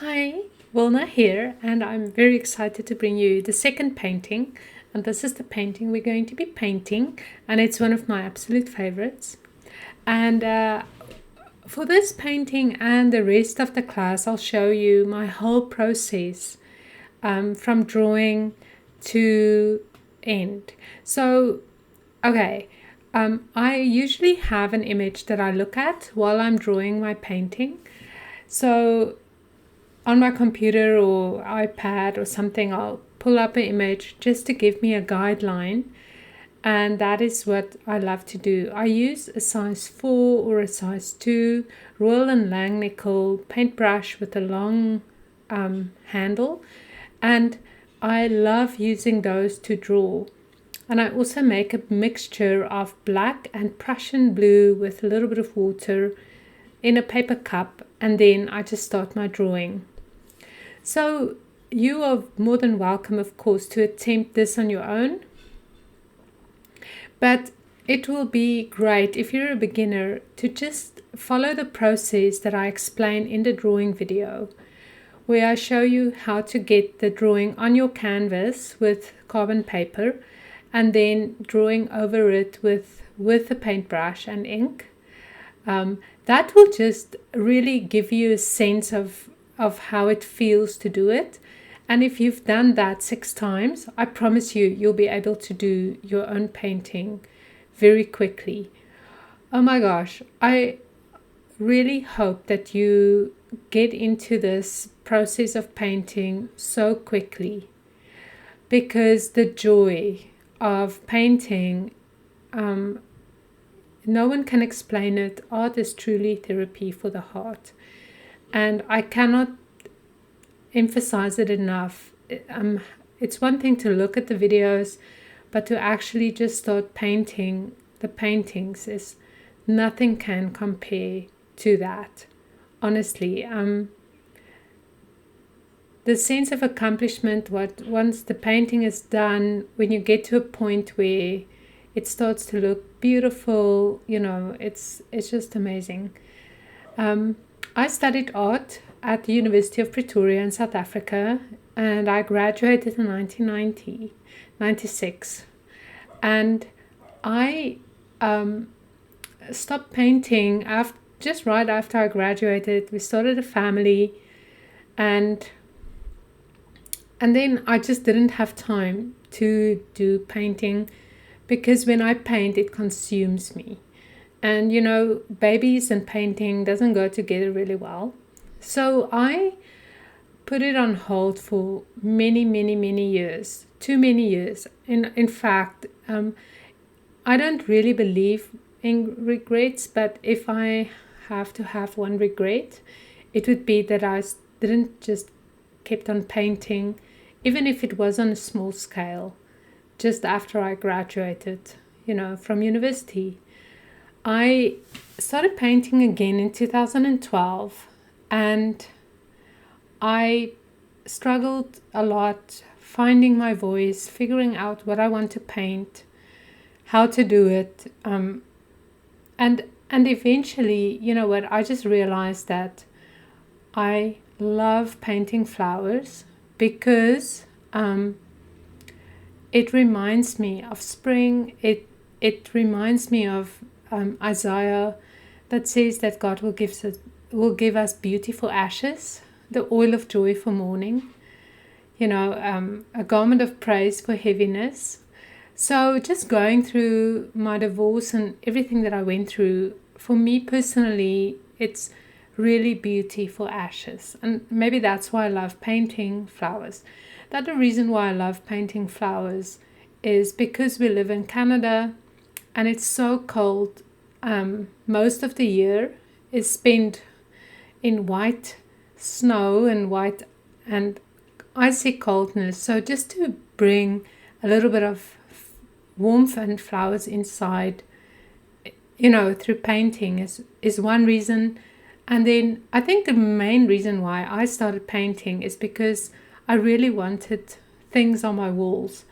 Hi, Wilna here, and I'm very excited to bring you the second painting. And this is the painting we're going to be painting, and it's one of my absolute favorites. And for this painting and the rest of the class, I'll show you my whole process from drawing to end. So, okay, I usually have an image that I look at while I'm drawing my painting. So on my computer or iPad or something, I'll pull up an image just to give me a guideline. And that is what I love to do. I use a size 4 or a size 2 Royal and Langnickel paintbrush with a long handle. And I love using those to draw. And I also make a mixture of black and Prussian blue with a little bit of water in a paper cup. And then I just start my drawing. So you are more than welcome, of course, to attempt this on your own. But it will be great if you're a beginner to just follow the process that I explain in the drawing video, where I show you how to get the drawing on your canvas with carbon paper and then drawing over it with a paintbrush and ink. That will just really give you a sense of how it feels to do it. And if you've done that 6 times, I promise you'll be able to do your own painting very quickly. Oh my gosh, I really hope that you get into this process of painting so quickly, because the joy of painting, no one can explain it. Art is truly therapy for the heart. And I cannot emphasize it enough. It's one thing to look at the videos, but to actually just start painting the paintings is nothing can compare to that. Honestly, the sense of accomplishment, once the painting is done, when you get to a point where it starts to look beautiful, it's just amazing. I studied art at the University of Pretoria in South Africa, and I graduated in 1996. And I stopped painting just right after I graduated. We started a family, and then I just didn't have time to do painting, because when I paint, it consumes me. And babies and painting doesn't go together really well. So I put it on hold for many, many, many years. Too many years. In fact, I don't really believe in regrets, but if I have to have one regret, it would be that I didn't just kept on painting, even if it was on a small scale, just after I graduated, from university. I started painting again in 2012, and I struggled a lot finding my voice, figuring out what I want to paint, how to do it, and eventually, I just realized that I love painting flowers, because it reminds me of spring. It reminds me of Isaiah, that says that God will give us beautiful ashes, the oil of joy for mourning, a garment of praise for heaviness. So just going through my divorce and everything that I went through, for me personally, it's really beauty for ashes. And maybe that's why I love painting flowers. The other reason why I love painting flowers is because we live in Canada, and it's so cold. Most of the year is spent in white snow and white and icy coldness. So just to bring a little bit of warmth and flowers inside, through painting is one reason. And then I think the main reason why I started painting is because I really wanted things on my walls.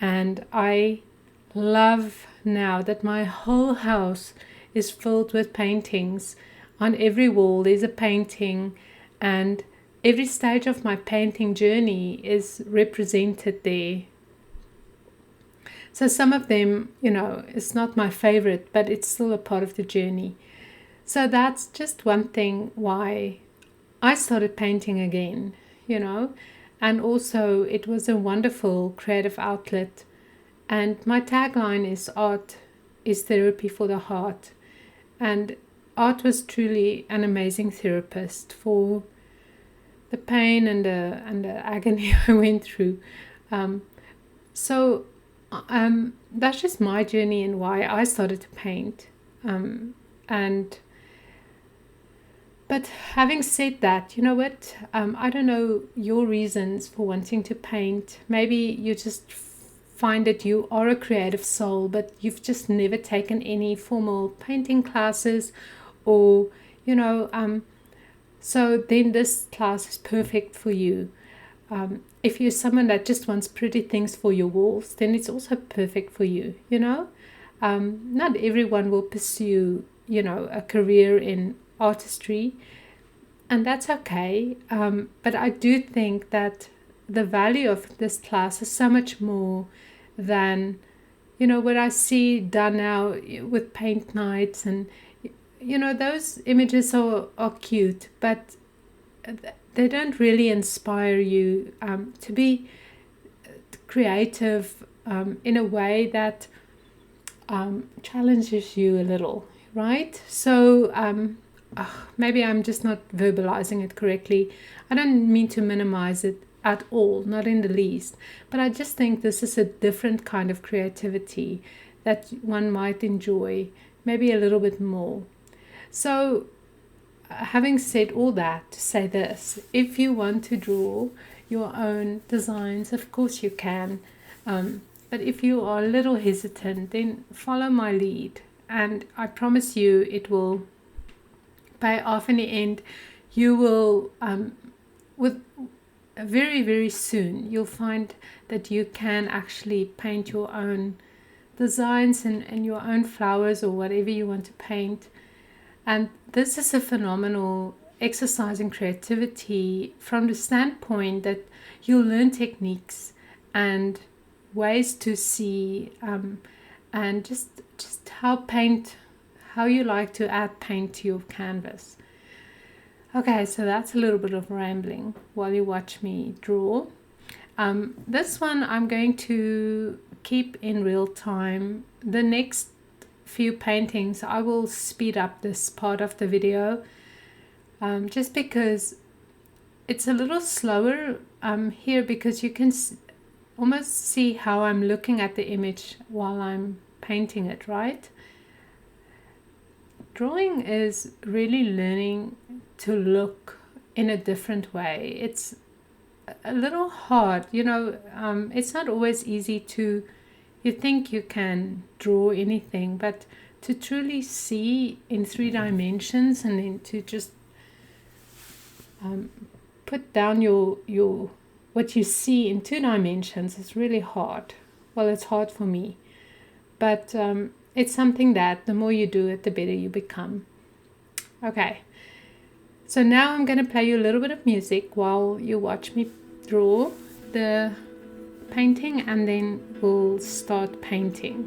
And I love now that my whole house is filled with paintings. On every wall there's a painting, and every stage of my painting journey is represented there. So some of them, it's not my favorite, but it's still a part of the journey. So that's just one thing why I started painting again, and also it was a wonderful creative outlet. And my tagline is art is therapy for the heart. And art was truly an amazing therapist for the pain and the agony I went through. So that's just my journey and why I started to paint. But having said that, you know what? I don't know your reasons for wanting to paint. Maybe you just find that you are a creative soul, but you've just never taken any formal painting classes, or so then this class is perfect for you. If you're someone that just wants pretty things for your walls, then it's also perfect for you. Not everyone will pursue a career in artistry, and that's okay. But I do think that the value of this class is so much more than what I see done now with paint nights, and those images are cute, but they don't really inspire you to be creative in a way that challenges you a little, right? So maybe I'm just not verbalizing it correctly. I don't mean to minimize it at all, not in the least, but I just think this is a different kind of creativity that one might enjoy maybe a little bit more. So having said all that, to say this: if you want to draw your own designs, of course you can, but if you are a little hesitant, then follow my lead, and I promise you it will pay off in the end. You will with very, very soon you'll find that you can actually paint your own designs and your own flowers or whatever you want to paint. And this is a phenomenal exercise in creativity from the standpoint that you'll learn techniques and ways to see and just how you like to add paint to your canvas. Okay, so that's a little bit of rambling while you watch me draw. This one I'm going to keep in real time. The next few paintings I will speed up this part of the video just because it's a little slower here, because you can almost see how I'm looking at the image while I'm painting it, right? Drawing is really learning to look in a different way. It's a little hard, it's not always easy to, you think you can draw anything, but to truly see in 3 dimensions and then to just put down your what you see in 2 dimensions is really hard. Well, it's hard for me, but it's something that the more you do it, the better you become. Okay, so now I'm going to play you a little bit of music while you watch me draw the painting, and then we'll start painting.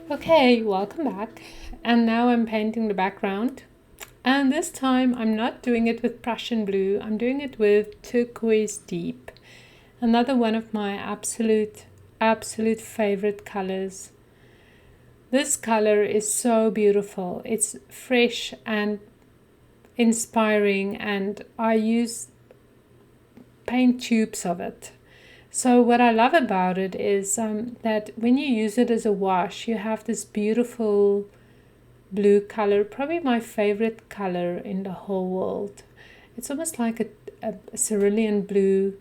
Okay, welcome back. And now I'm painting the background. And this time I'm not doing it with Prussian blue, I'm doing it with turquoise deep. Another one of my absolute favorite colors. This color is so beautiful. It's fresh and inspiring, and I use paint tubes of it. So what I love about it is that when you use it as a wash, you have this beautiful blue color, probably my favorite color in the whole world. It's almost like a cerulean blue,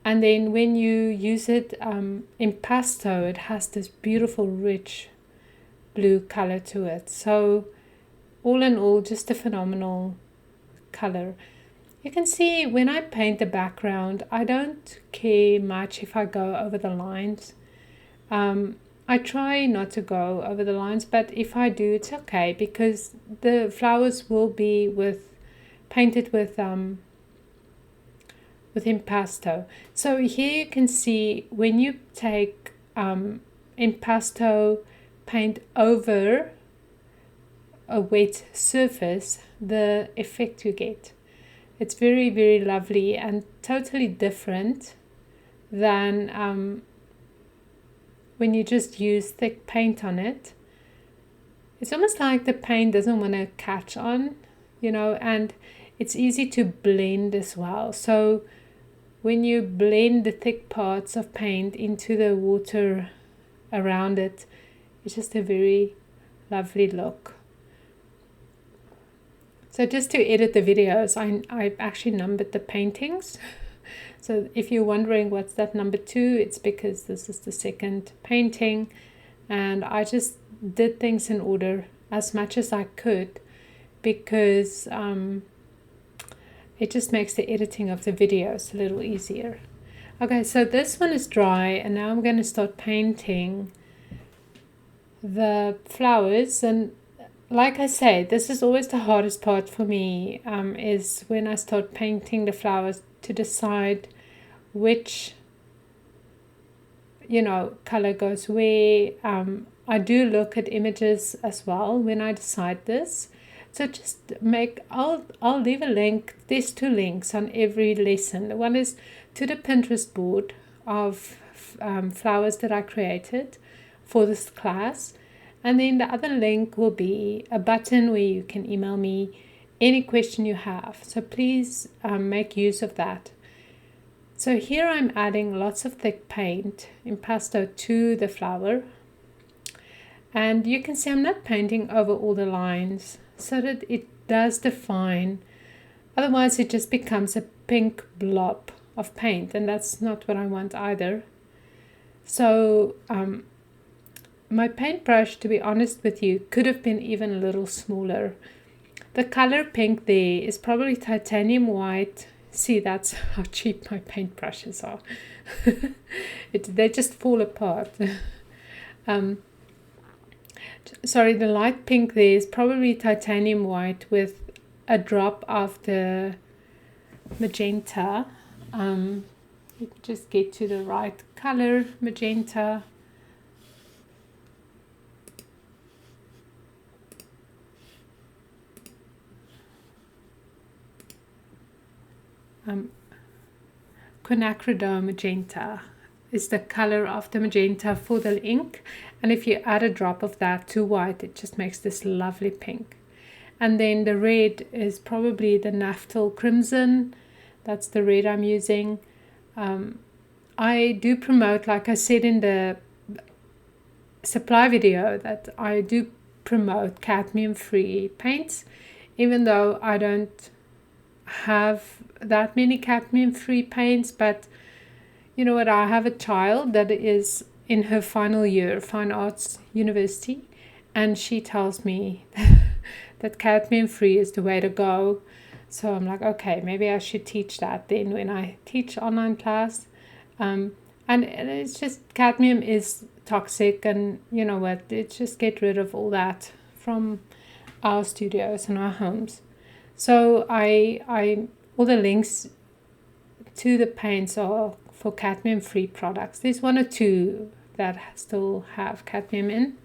and then when you use it in pasto, it has this beautiful rich blue color to it. So all in all, just a phenomenal color. You can see when I paint the background, I don't care much if I go over the lines. I try not to go over the lines, but if I do, it's okay, because the flowers will be painted with impasto. So here you can see when you take impasto paint over a wet surface, the effect you get. It's very, very lovely and totally different than when you just use thick paint on it. It's almost like the paint doesn't want to catch on, and it's easy to blend as well. So when you blend the thick parts of paint into the water around it, it's just a very lovely look. So just to edit the videos, I've actually numbered the paintings. So if you're wondering what's that number 2, it's because this is the second painting, and I just did things in order as much as I could, because it just makes the editing of the videos a little easier. Okay, so this one is dry, and now I'm going to start painting the flowers. And like I say, this is always the hardest part for me, is when I start painting the flowers, to decide which color goes where. I do look at images as well when I decide this. So just I'll leave a link. There's 2 links on every lesson. One is to the Pinterest board of flowers that I created for this class. And then the other link will be a button where you can email me any question you have. So please make use of that. So here I'm adding lots of thick paint, impasto, to the flower. And you can see I'm not painting over all the lines, so that it does define. Otherwise it just becomes a pink blob of paint, and that's not what I want either. So my paintbrush, to be honest with you, could have been even a little smaller. The color pink there is probably titanium white. See, that's how cheap my paintbrushes are. They just fall apart. Sorry, the light pink there is probably titanium white with a drop of the magenta. You just get to the right color, magenta. Quinacridone magenta is the color of the magenta for the ink, and if you add a drop of that to white, it just makes this lovely pink. And then the red is probably the Naftal Crimson. That's the red I'm using. I do promote, like I said in the supply video, that I do promote cadmium free paints, even though I don't have that many cadmium free paints. But you know what, I have a child that is in her final year, Fine Arts University, and she tells me that cadmium free is the way to go. So I'm like, okay, maybe I should teach that then when I teach online class. And it's just, cadmium is toxic, and you know what, it's just get rid of all that from our studios and our homes. So I all the links to the paints are for cadmium free products. There's 1 or 2 that still have cadmium in,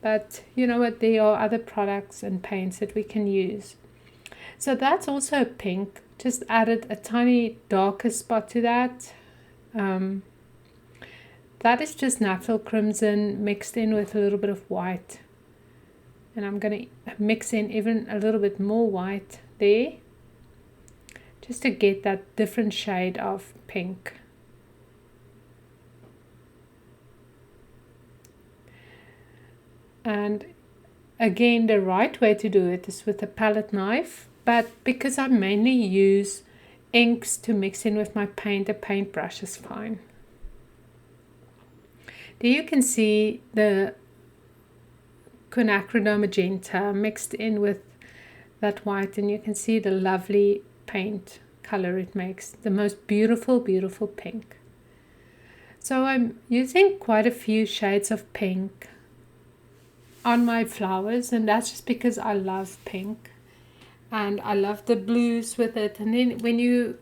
but you know what, there are other products and paints that we can use. So that's also pink, just added a tiny darker spot to that. That is just natural crimson mixed in with a little bit of white, and I'm going to mix in even a little bit more white there, just to get that different shade of pink. And again, the right way to do it is with a palette knife, but because I mainly use inks to mix in with my paint, a paintbrush is fine. There you can see the quinacridone magenta mixed in with that white, and you can see the lovely paint color it makes, the most beautiful pink. So I'm using quite a few shades of pink on my flowers, and that's just because I love pink and I love the blues with it. And then when you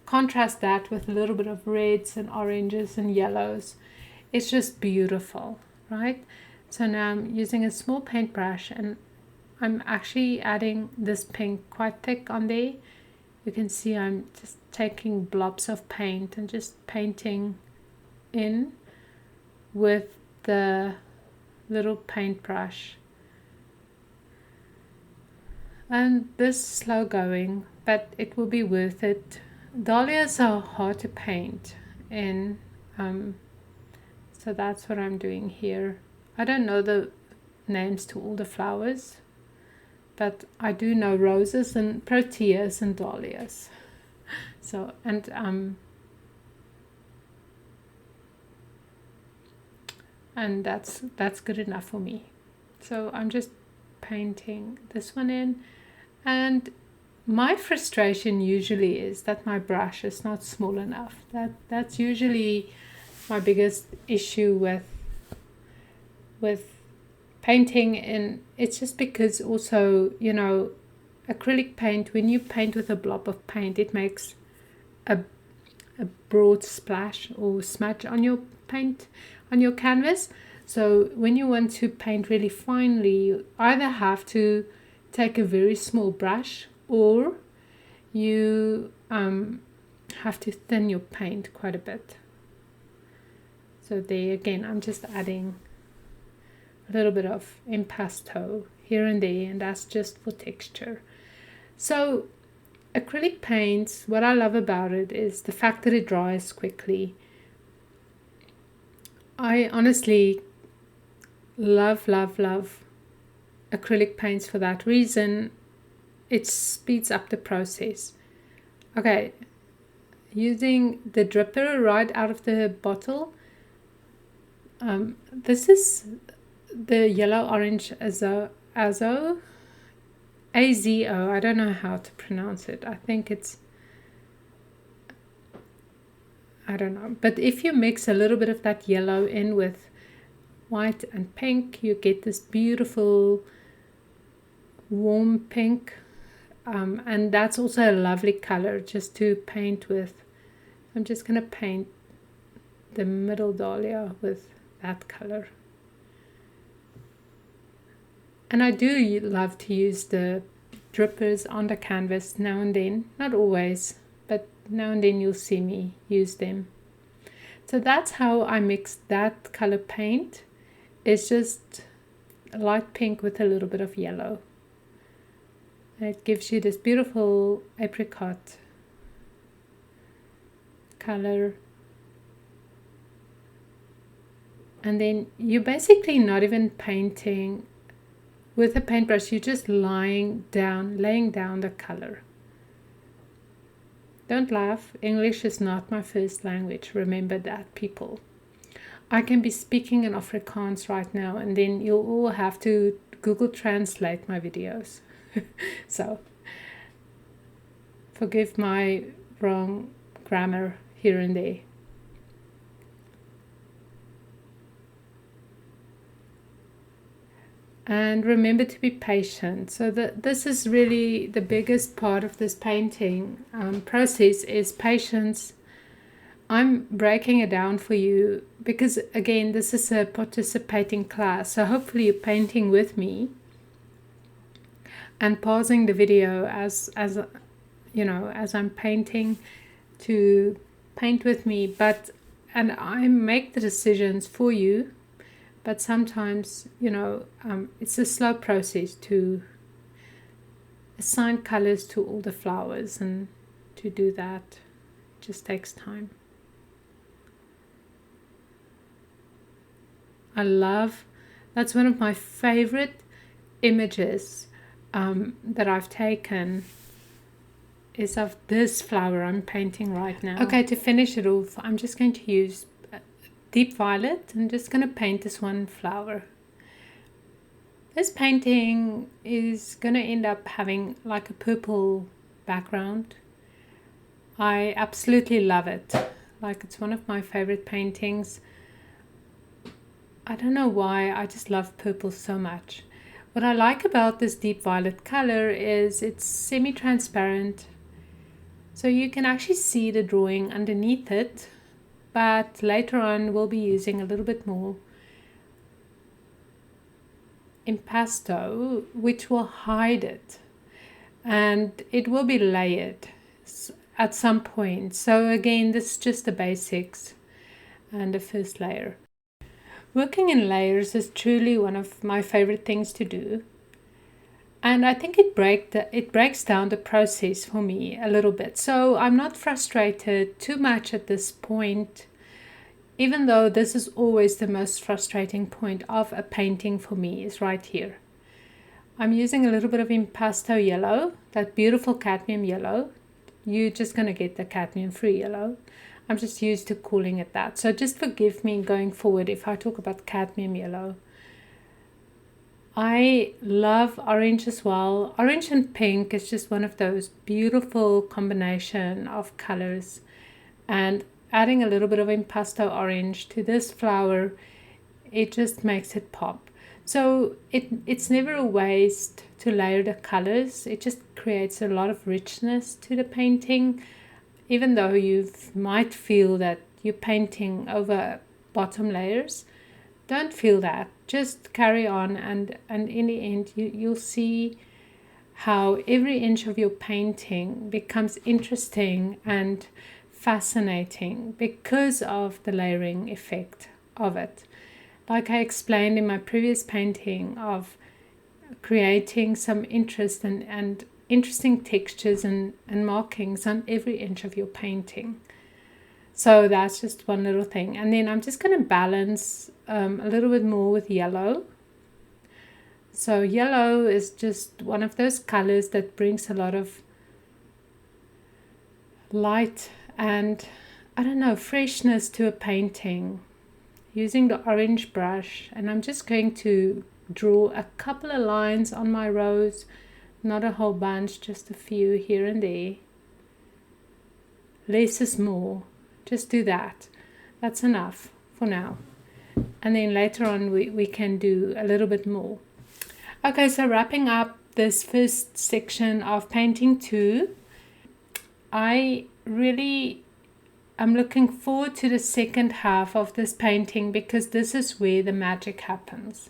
contrast that with a little bit of reds and oranges and yellows, it's just beautiful, right? So now I'm using a small paintbrush, and I'm actually adding this pink quite thick on there. You can see I'm just taking blobs of paint and just painting in with the little paintbrush. And this is slow going, but it will be worth it. Dahlias are hard to paint in, so that's what I'm doing here. I don't know the names to all the flowers, but I do know roses and proteas and dahlias. So, and that's good enough for me. So I'm just painting this one in, and my frustration usually is that my brush is not small enough. That's usually my biggest issue with painting, and it's just because also, you know, acrylic paint, when you paint with a blob of paint, it makes a broad splash or smudge on your paint, on your canvas. So when you want to paint really finely, you either have to take a very small brush, or you have to thin your paint quite a bit. So there again, I'm just adding a little bit of impasto here and there, and that's just for texture. So acrylic paints, what I love about it is the fact that it dries quickly. I honestly love acrylic paints for that reason. It speeds up the process. Okay, using the dripper right out of the bottle. This is the yellow orange azo. I don't know how to pronounce it. I think it's, I don't know. But if you mix a little bit of that yellow in with white and pink, you get this beautiful warm pink. And that's also a lovely color just to paint with. I'm just going to paint the middle dahlia with that color. And I do love to use the drippers on the canvas now and then, not always, but now and then you'll see me use them. So that's how I mix that color paint. It's just light pink with a little bit of yellow. And it gives you this beautiful apricot color. And then you're basically not even painting with a paintbrush, you're just laying down the color. Don't laugh, English is not my first language, remember that, people. I can be speaking in Afrikaans right now, and then you'll all have to Google Translate my videos. So, forgive my wrong grammar here and there. And remember to be patient. So this is really the biggest part of this painting process is patience. I'm breaking it down for you because, again, this is a participating class. So hopefully you're painting with me and pausing the video as you know, as I'm painting, to paint with me. And I make the decisions for you, but sometimes, you know, it's a slow process to assign colors to all the flowers, and to do that just takes time. That's one of my favorite images that I've taken, is of this flower I'm painting right now. Okay, to finish it off, I'm just going to use deep violet. I'm just going to paint this one flower. This painting is going to end up having like a purple background. I absolutely love it. Like, it's one of my favorite paintings. I don't know why, I just love purple so much. What I like about this deep violet color is it's semi-transparent, so you can actually see the drawing underneath it, but later on we'll be using a little bit more impasto, which will hide it, and it will be layered at some point. So again, this is just the basics and the first layer. Working in layers is truly one of my favorite things to do. And I think it breaks down the process for me a little bit. So I'm not frustrated too much at this point, even though this is always the most frustrating point of a painting for me, is right here. I'm using a little bit of impasto yellow, that beautiful cadmium yellow. You're just going to get the cadmium free yellow. I'm just used to calling it that. So just forgive me going forward if I talk about cadmium yellow. I love orange as well. Orange and pink is just one of those beautiful combination of colors. And adding a little bit of impasto orange to this flower, it just makes it pop. So it's never a waste to layer the colors. It just creates a lot of richness to the painting. Even though you might feel that you're painting over bottom layers, don't feel that. Just carry on, and in the end you'll see how every inch of your painting becomes interesting and fascinating because of the layering effect of it. Like I explained in my previous painting, of creating some interest and interesting textures and markings on every inch of your painting. So that's just one little thing. And then I'm just going to balance a little bit more with yellow. So yellow is just one of those colors that brings a lot of light and, I don't know, freshness to a painting. Using the orange brush, and I'm just going to draw a couple of lines on my rose, not a whole bunch, just a few here and there. Less is more. Just do that. That's enough for now. And then later on we can do a little bit more. Okay, so wrapping up this first section of painting 2, I really am looking forward to the second half of this painting, because this is where the magic happens.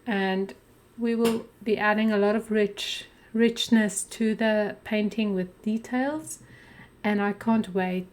And we will be adding a lot of richness to the painting with details, and I can't wait